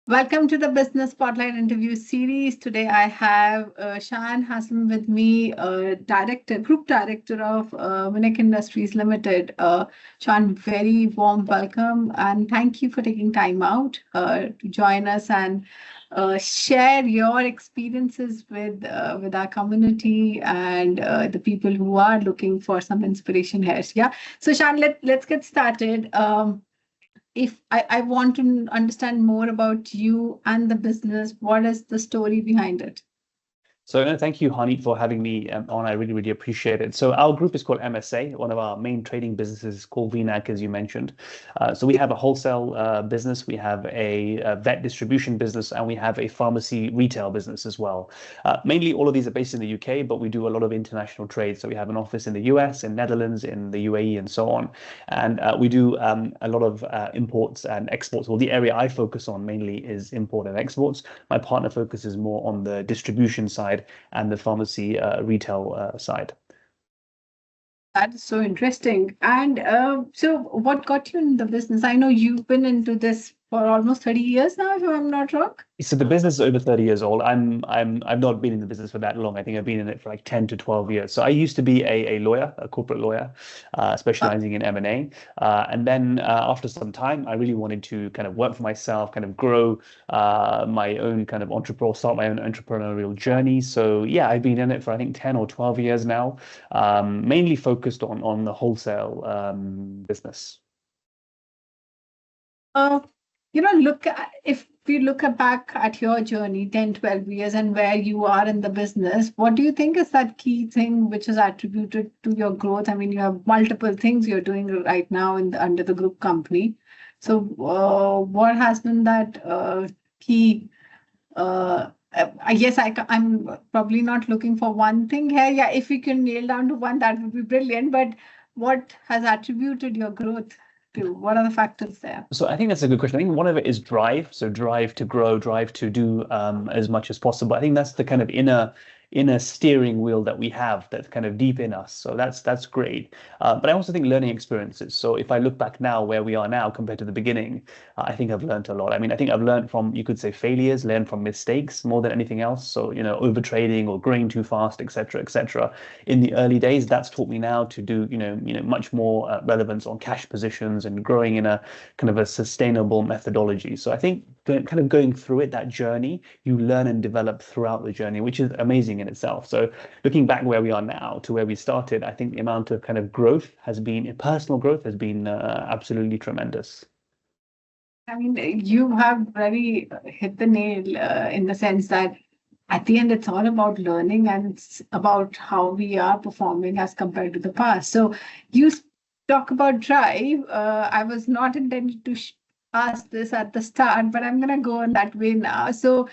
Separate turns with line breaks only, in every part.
Welcome to the Business Spotlight interview series. Today I have Shan Hassam with me, Group Director of Winnick Industries Limited. Shan, very warm welcome and thank you for taking time out to join us and share your experiences with our community and the people who are looking for some inspiration here. Yeah. So Shan, let's get started. If I want to understand more about you and the business, what is the story behind it?
So no, thank you, Harneet, for having me on. I really, really appreciate it. So our group is called MSA. One of our main trading businesses is called VNAC, as you mentioned. So we have a wholesale business, we have a vet distribution business, and we have a pharmacy retail business as well. Mainly, all of these are based in the UK, but we do a lot of international trade. So we have an office in the US, in Netherlands, in the UAE, and so on. And we do a lot of imports and exports. Well, the area I focus on mainly is import and exports. My partner focuses more on the distribution side and the pharmacy retail side.
That is so interesting. And so, what got you in the business? I know you've been into this for almost 30 years now, if I'm not wrong.
So the business is over 30 years old. I've not been in the business for that long. I think I've been in it for like 10 to 12 years. So I used to be a lawyer, a corporate lawyer, specializing in M&A. And then after some time, I really wanted to kind of work for myself, kind of grow my own kind of start my own entrepreneurial journey. So yeah, I've been in it for I think 10 or 12 years now, mainly focused on the wholesale business.
Uh, if we back at your journey, 10, 12 years, and where you are in the business, what do you think is that key thing which is attributed to your growth? I mean, you have multiple things you're doing right now under the group company. So, what has been that key? I guess I'm probably not looking for one thing here. Yeah, if we can nail down to one, that would be brilliant. But what has attributed your growth to? What are the factors there?
So I think that's a good question. I think one of it is drive. So drive to grow, drive to do as much as possible. I think that's the kind of inner steering wheel that we have that's kind of deep in us. So that's great. But I also think learning experiences. So if I look back now where we are now compared to the beginning, I think I've learned a lot. I mean, I think I've learned from, you could say, failures, learn from mistakes more than anything else. So, over trading or growing too fast, et cetera, et cetera. In the early days, that's taught me now to do, much more relevance on cash positions and growing in a kind of a sustainable methodology. So I think kind of going through it, that journey, you learn and develop throughout the journey, which is amazing in itself. So looking back where we are now to where we started, I think the amount of kind of personal growth has been absolutely tremendous.
I mean, you have very hit the nail in the sense that at the end, it's all about learning and it's about how we are performing as compared to the past. So you talk about drive. I was not intended to ask this at the start, but I'm going to go in that way now. So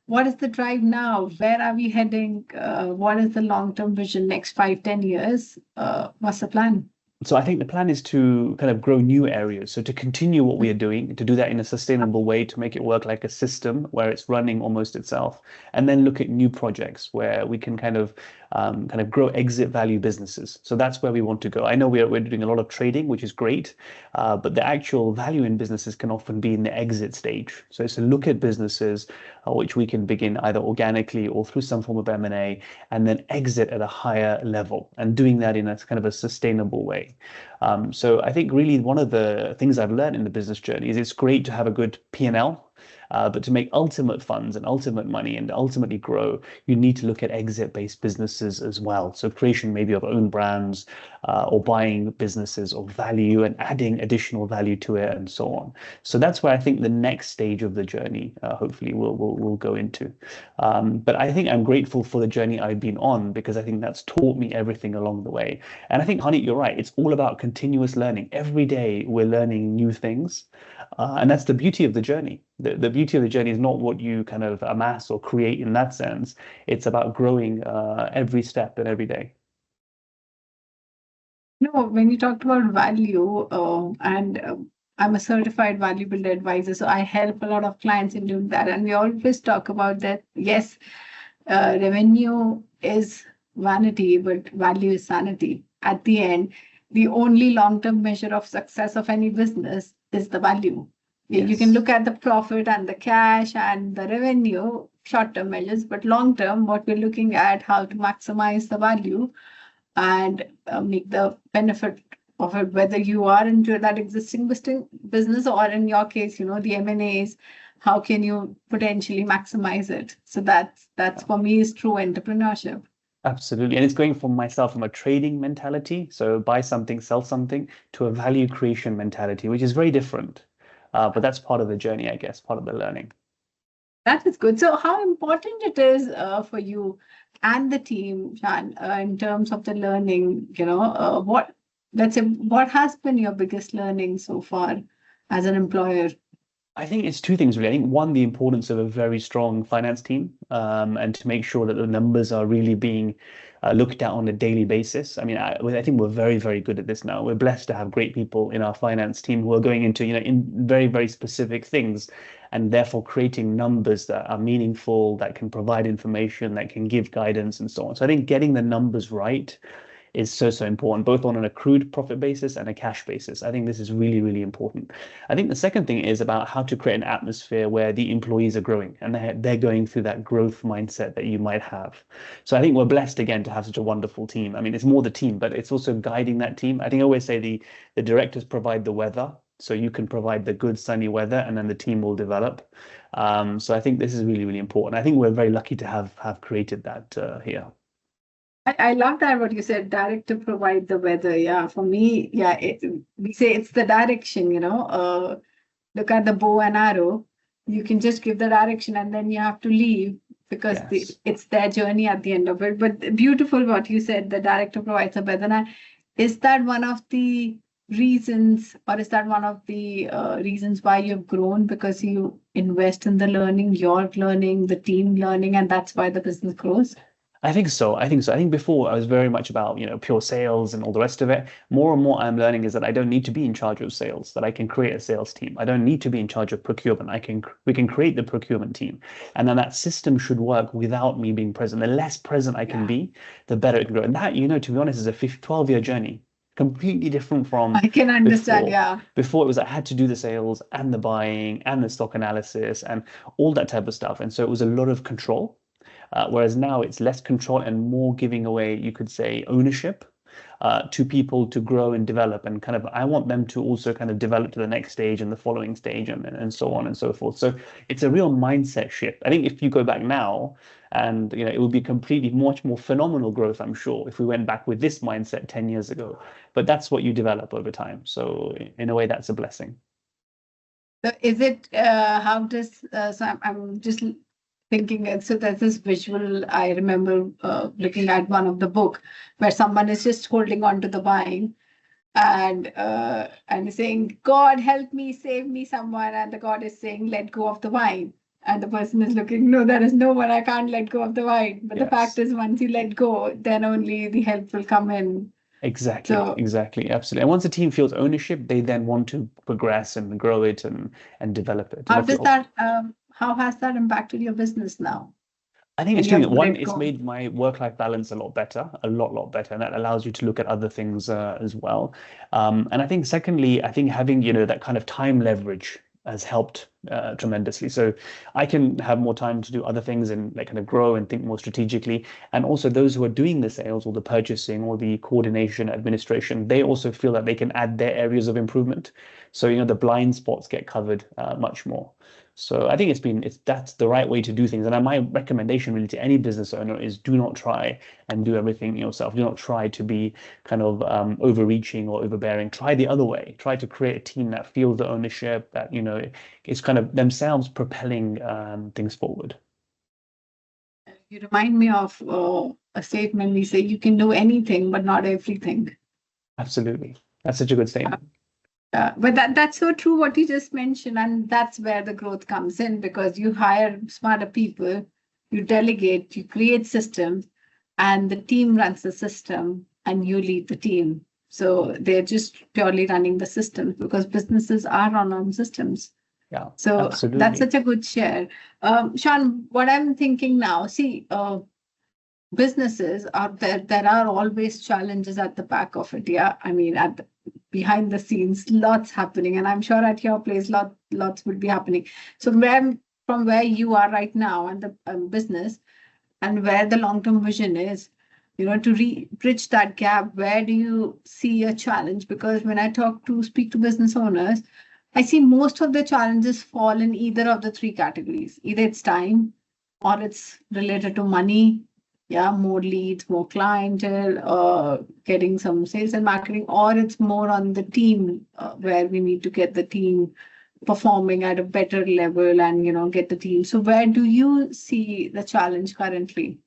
what is the drive now? Where are we heading? What is the long-term vision next 5, 10 years? What's the plan?
So I think the plan is to kind of grow new areas. So to continue what we are doing, to do that in a sustainable way, to make it work like a system where it's running almost itself, and then look at new projects where we can kind of grow exit value businesses. So that's where we want to go. I know we're doing a lot of trading, which is great, but the actual value in businesses can often be in the exit stage. So it's to look at businesses which we can begin either organically or through some form of M&A, and then exit at a higher level, and doing that in a kind of a sustainable way. So I think really one of the things I've learned in the business journey is it's great to have a good P&L. But to make ultimate funds and ultimate money and ultimately grow, you need to look at exit-based businesses as well. So creation maybe of own brands or buying businesses of value and adding additional value to it and so on. So that's where I think the next stage of the journey hopefully will go into. But I think I'm grateful for the journey I've been on because I think that's taught me everything along the way. And I think, Harneet, you're right. It's all about continuous learning. Every day we're learning new things. And that's the beauty of the journey. The beauty of the journey is not what you kind of amass or create in that sense. It's about growing every step and every day.
No, when you talked about value, and I'm a certified value builder advisor, so I help a lot of clients in doing that. And we always talk about that. Yes, revenue is vanity, but value is sanity. At the end, the only long-term measure of success of any business is the value. You can
Yes.
look at the profit and the cash and the revenue, short-term measures, but long-term, what we're looking at, how to maximize the value and make the benefit of it, whether you are into that existing business or in your case, the M&As, how can you potentially maximize it? So that's for me is true entrepreneurship.
Absolutely. And it's going from myself from a trading mentality, so buy something, sell something, to a value creation mentality, which is very different. But that's part of the journey, I guess, part of the learning.
That is good. So how important it is for you and the team, Shan, in terms of the learning, let's say, what has been your biggest learning so far as an employer?
I think it's two things really. I think one, the importance of a very strong finance team, and to make sure that the numbers are really being looked at on a daily basis. I mean, I think we're very, very good at this now. We're blessed to have great people in our finance team who are going into, in very, very specific things, and therefore creating numbers that are meaningful, that can provide information, that can give guidance, and so on. So I think getting the numbers right is so, so important, both on an accrued profit basis and a cash basis. I think this is really, really important. I think the second thing is about how to create an atmosphere where the employees are growing and they're going through that growth mindset that you might have. So I think we're blessed again to have such a wonderful team. I mean, it's more the team, but it's also guiding that team. I think I always say the directors provide the weather. So you can provide the good sunny weather and then the team will develop. So I think this is really, really important. I think we're very lucky to have created that here.
I love that what you said, direct to provide the weather. Yeah, for me, yeah, we say it's the direction, look at the bow and arrow. You can just give the direction and then you have to leave because
Yes.
it's their journey at the end of it. But beautiful what you said, the director provides a weather. And is that one of the reasons, or is that one of the reasons why you've grown? Because you invest in the learning, your learning, the team learning, and that's why the business grows?
I think so. I think so. I think before I was very much about, pure sales and all the rest of it. More and more I'm learning is that I don't need to be in charge of sales, that I can create a sales team. I don't need to be in charge of procurement. We can create the procurement team. And then that system should work without me being present. The less present I can
Yeah.
be, the better it can grow. And that, to be honest, is a 12-year journey. Completely different from
I can understand.
before.
Yeah.
Before it was I had to do the sales and the buying and the stock analysis and all that type of stuff. And so it was a lot of control. Whereas now it's less control and more giving away, you could say, ownership to people to grow and develop. And kind of, I want them to also kind of develop to the next stage and the following stage and so on and so forth. So it's a real mindset shift. I think if you go back now, and it would be completely much more phenomenal growth, I'm sure, if we went back with this mindset 10 years ago. But that's what you develop over time. So in a way, that's a blessing.
So is it, how does, so I'm just thinking, so there's this visual, I remember looking at one of the book where someone is just holding on to the vine and saying, God, help me, save me, someone. And the God is saying, let go of the vine. And the person is looking, no, there is no one, I can't let go of the vine. But the fact
Yes.
is, once you let go, then only the help will come in.
Exactly,
So
exactly, absolutely. And once a team feels ownership, they then want to progress and grow it and develop it. And
how
if
does
you,
that, how has that impacted your business now
I think
when
it's
you
doing
have
it. One,
let
it's
go?
made my work-life balance a lot better, a lot better, and that allows you to look at other things as well. And I think secondly, I think having, that kind of time leverage has helped tremendously. So I can have more time to do other things and like kind of grow and think more strategically. And also those who are doing the sales or the purchasing or the coordination, administration, they also feel that they can add their areas of improvement. So, the blind spots get covered much more. So I think that's the right way to do things. And my recommendation really to any business owner is do not try and do everything yourself. Do not try to be kind of overreaching or overbearing. Try the other way. Try to create a team that feels the ownership, that, is kind of themselves propelling things forward.
You remind me of a statement we say, you can do anything, but not everything.
Absolutely. That's such a good
Uh,
statement.
but that's so true what you just mentioned, and that's where the growth comes in because you hire smarter people, you delegate, you create systems, and the team runs the system, and you lead the team. So they're just purely running the systems because businesses are run on systems.
Yeah,
So that's
absolutely.
such a good share. Sean, what I'm thinking now, see, businesses are there are always challenges at the back of it. Yeah, I mean, behind the scenes, lots happening, and I'm sure at your place, lots would be happening. So from where you are right now and the business, and where the long-term vision is, to bridge that gap, where do you see a challenge? Because when I speak to business owners, I see most of the challenges fall in either of the three categories. Either it's time, or it's related to money. Yeah, more leads, more clientele, getting some sales and marketing, or it's more on the team, where we need to get the team performing at a better level and get the team. So where do you see the challenge currently?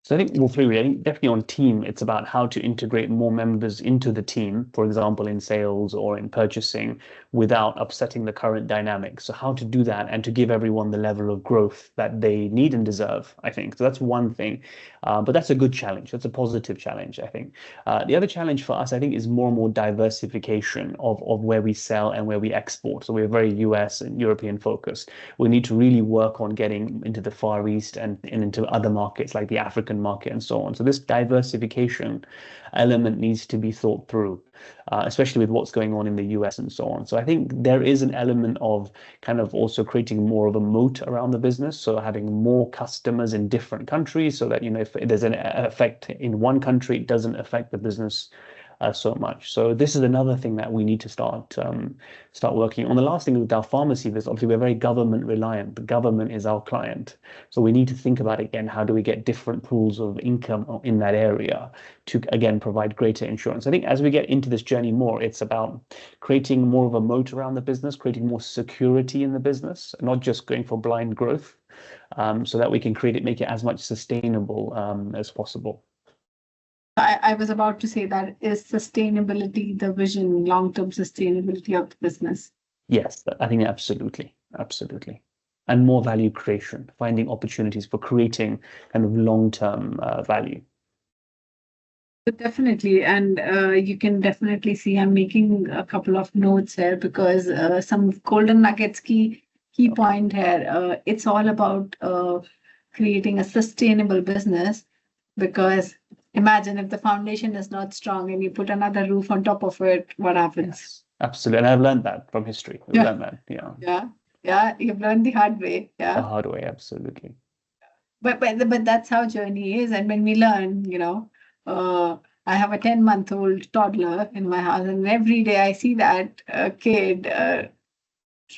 So I think, well, I think definitely on team, it's about how to integrate more members into the team, for example, in sales or in purchasing, without upsetting the current dynamic. So how to do that and to give everyone the level of growth that they need and deserve, I think. So that's one thing. But that's a good challenge. That's a positive challenge, I think. The other challenge for us, I think, is more and more diversification of where we sell and where we export. So we're very US and European focused. We need to really work on getting into the Far East and into other markets like the African market and so on. So this diversification element needs to be thought through, especially with what's going on in the US and so on. So I think there is an element of kind of also creating more of a moat around the business. So having more customers in different countries so that, if there's an effect in one country, it doesn't affect the business so much. So this is another thing that we need to start working on. The last thing with our pharmacy is obviously we're very government reliant. The government is our client, so we need to think about again, how do we get different pools of income in that area to again provide greater insurance. I think as we get into this journey more, it's about creating more of a moat around the business, creating more security in the business, not just going for blind growth, so that we can make it as much sustainable as possible.
I was about to say that is sustainability the vision, long-term sustainability of the business.
Yes, I think absolutely, absolutely. And more value creation, finding opportunities for creating kind of long-term value.
But definitely, and you can definitely see I'm making a couple of notes here because some golden nuggets key point here. It's all about creating a sustainable business, because imagine if the foundation is not strong and you put another roof on top of it, what happens?
Yes, absolutely. And I've learned that from history. I've learned that,
Yeah, you've learned the hard way.
The
Yeah.
hard way, absolutely.
But that's how journey is. And when we learn, I have a 10-month-old toddler in my house, and every day I see that kid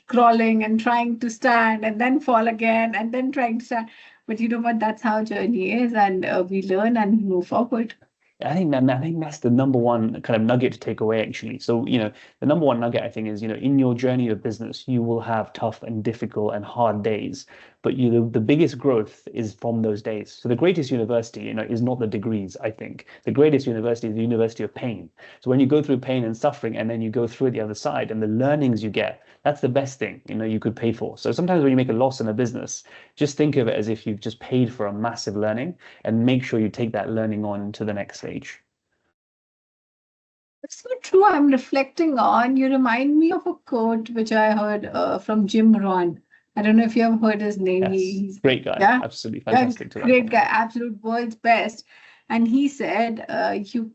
crawling and trying to stand and then fall again and then trying to stand. But you know what? That's how journey is, and we learn and move forward.
I think that's the number one kind of nugget to take away, actually. So, the number one nugget, I think, is, in your journey of business, you will have tough and difficult and hard days, but the biggest growth is from those days. So the greatest university, is not the degrees, I think. The greatest university is the university of pain. So when you go through pain and suffering, and then you go through the other side, and the learnings you get, that's the best thing, you could pay for. So sometimes when you make a loss in a business, just think of it as if you've just paid for a massive learning, and make sure you take that learning on to the next stage.
It's so true. I'm reflecting on. You remind me of a quote which I heard from Jim Rohn. I don't know if you have heard his name.
Yes,
He's
great guy.
Yeah,
Absolutely fantastic.
Great guy, absolute world's best. And he said, you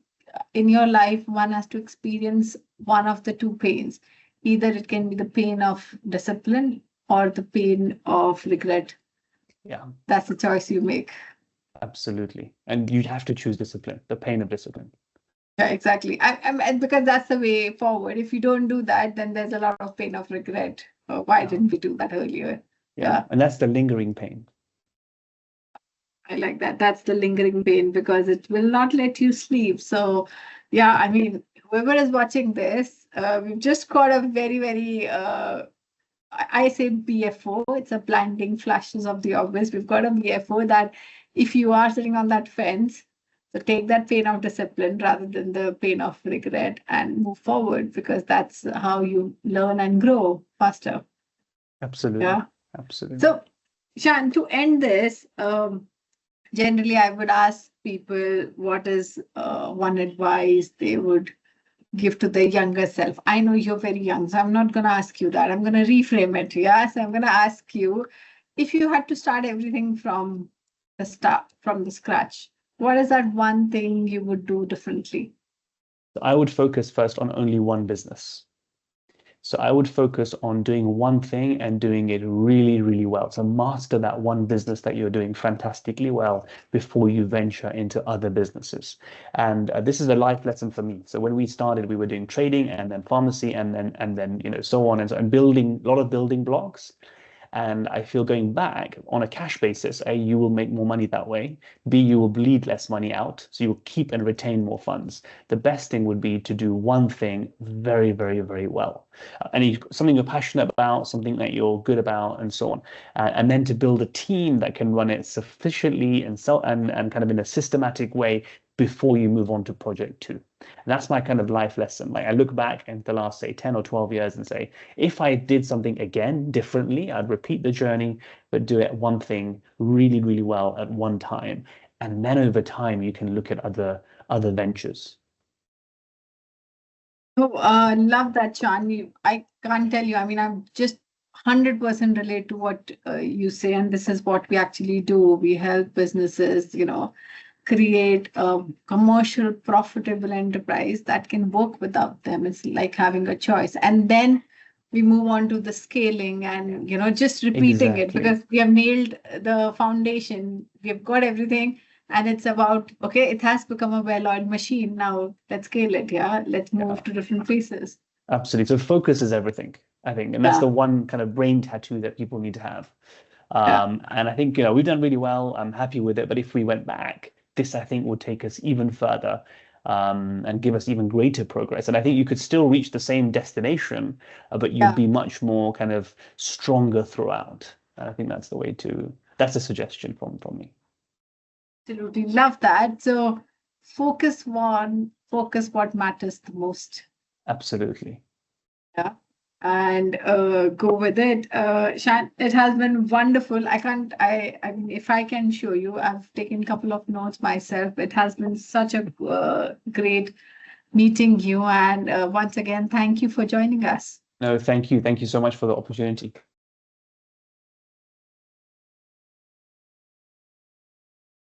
in your life, one has to experience one of the two pains. Either it can be the pain of discipline or the pain of regret.
Yeah,
That's the choice you make.
absolutely. And you have to choose discipline, the pain of discipline.
Yeah, exactly. Because that's the way forward. If you don't do that, then there's a lot of pain of regret. Why didn't we do that earlier?
Yeah. And that's the lingering pain.
I like that. That's the lingering pain, because it will not let you sleep. So, yeah, I mean, whoever is watching this, we've just got a very, very, I say BFO, it's a blinding flashes of the obvious. We've got a BFO that if you are sitting on that fence, so take that pain of discipline rather than the pain of regret and move forward, because that's how you learn and grow faster.
Absolutely.
Yeah.
Absolutely.
So, Shan, to end this, generally I would ask people what is one advice they would give to their younger self. I know you're very young, so I'm not going to ask you that. I'm going to reframe it. Yeah. So I'm going to ask you, if you had to start everything from the start, from the scratch, What is that one thing you would do differently?
I would focus first on only one business. So I would focus on doing one thing and doing it really, really well. So master that one business that you're doing fantastically well before you venture into other businesses. And this is a life lesson for me. So when we started, we were doing trading and then pharmacy and then so on and so and building a lot of building blocks. And I feel going back on a cash basis, A, you will make more money that way. B, you will bleed less money out. So you will keep and retain more funds. The best thing would be to do one thing very, very, very well. Something you're passionate about, something that you're good about, and so on. And then to build a team that can run it sufficiently and kind of in a systematic way before you move on to project two. And that's my kind of life lesson. Like I look back in the last, say, 10 or 12 years and say, if I did something again differently, I'd repeat the journey, but do it one thing really, really well at one time. And then over time, you can look at other ventures.
Oh, love that, Chan. I can't tell you. I mean, I'm just 100% relate to what you say, and this is what we actually do. We help businesses, create a commercial, profitable enterprise that can work without them. It's like having a choice. And then we move on to the scaling and, just repeating it
Exactly.
because we have nailed the foundation. We've got everything. And it's about, okay, it has become a well-oiled machine. Now let's scale it. Yeah. Let's move
Yeah,
to different phases.
absolutely. So focus is everything, I think. And that's
Yeah.
the one kind of brain tattoo that people need to have.
Yeah.
And I think, we've done really well. I'm happy with it. But if we went back, this, I think, would take us even further, and give us even greater progress. And I think you could still reach the same destination, but you'd
Yeah.
be much more kind of stronger throughout. And I think that's a suggestion from me.
Absolutely. Love that. So focus what matters the most.
Absolutely.
Yeah. And go with it. Shan, it has been wonderful. I mean, if I can show you, I've taken a couple of notes myself. It has been such a great meeting you. And once again, thank you for joining us.
No, thank you. Thank you so much for the opportunity.